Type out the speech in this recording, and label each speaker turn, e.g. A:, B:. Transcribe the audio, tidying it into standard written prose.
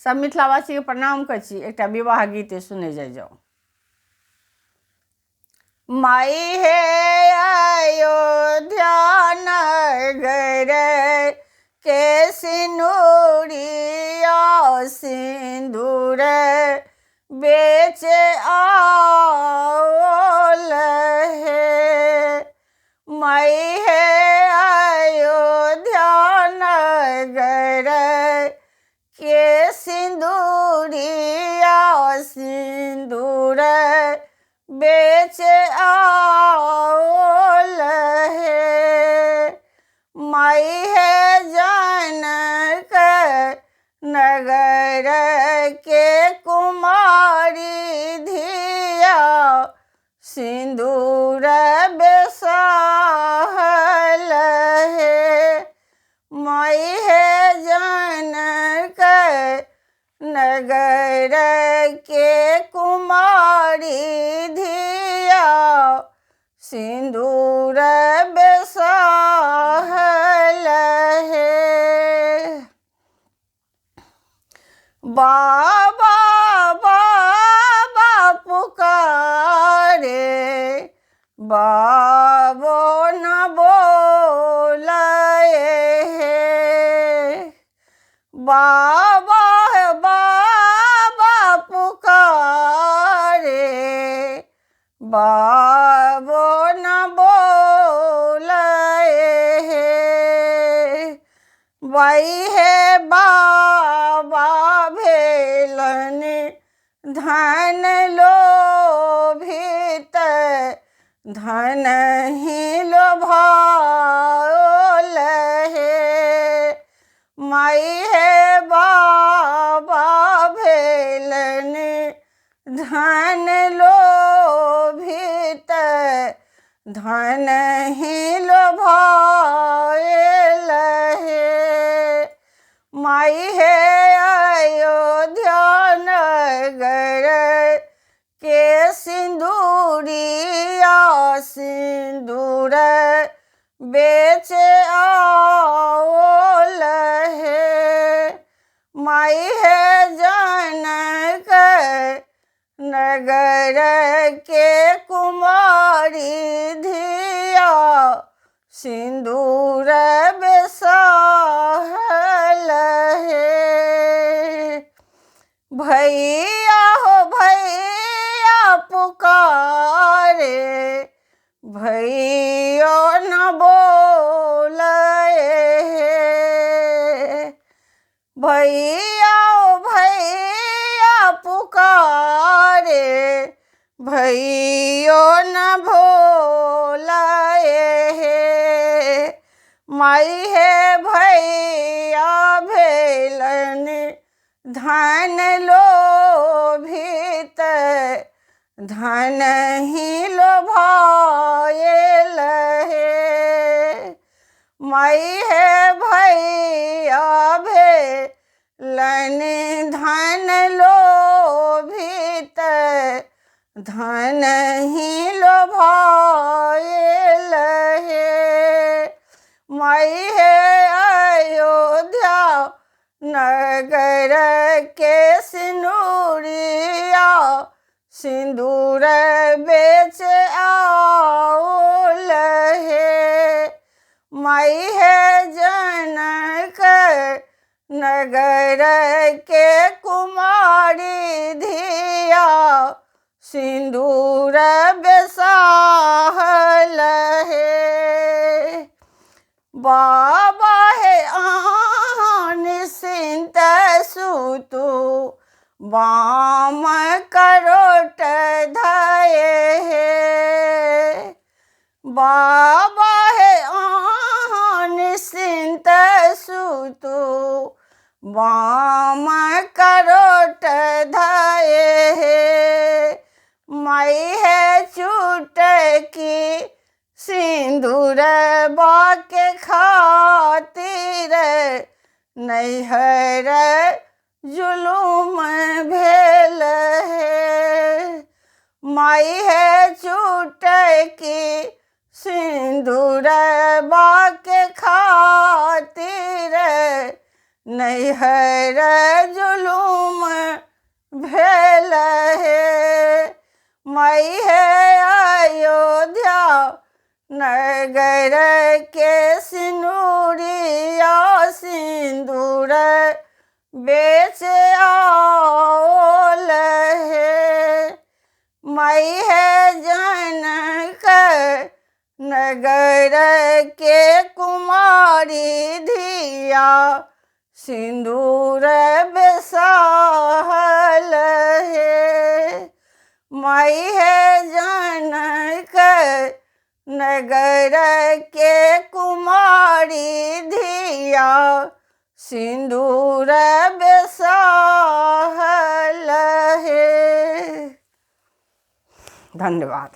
A: सब मिथिलावासी के प्रणाम कर छी। एक विवाह गीत सुने जाओ। माई हे अयोध्या नगर के सिनुरिया सिंदूर बेच आओल है। माई हे अयोध्या नगर के सिंदूरिया सिंदूर बेच आओल है। माई है जनक नगर के कुमारी धिया सिंदूर बेसाहल है। माई है जनक नगर के कुमारी धिया सिंदूर बेसाहल है। बाबा बाबा पुकारे बाबो न बोलाए है। बाबा बाबा पुकारे बाबो न बोलाए है। वही है बाबा भेलन धन लोभित धन ही लोभाओल है। माई है बाबा भेलन धन लोभित धन ही लोभाएल है। माई है अयोध्या नगर के सिंदूरिया सिंदूर बेच आओल है। माई है जनक नगर के कुमारी धिया सिंदूर बेसाहल है। भैया हो भैया पुकारे भैया न बोलाए है। भैया ओ भैया पुकारे भैया न भोलाए है। माई है भैया भेलन धन लोभित धन ही लोभाएल है। माई है भैया भेलन धन लोभित धन ही लोभाएल है। माई है अयोध्या नगर के सिनुरिया सिंदूर बेच आओल है। माई है जनक नगर के कुमारी धिया सिंदूर बेसाहल है। बाबा है निश्चिंत सुतु वाम करोट धये है। बाबा है निश्चिंत सुतु वाम करोट धये है। माई है चुटकी सिंदूर बाके खातिर नैहर जुलूम भेल है। माई है चुटकी सिंदूर बाके खातिर नैहर जुलूम भेल हे। माई है अयोध्या नगर के सिनुरिया सिंदूर बेच आओल हे। माई है जनक नगर के कुमारी धिया सिंदूर बेसाहल हे। माई है जनक नगर के कुमारी धिया सिंदूर बेसाहल हे। धन्यवाद।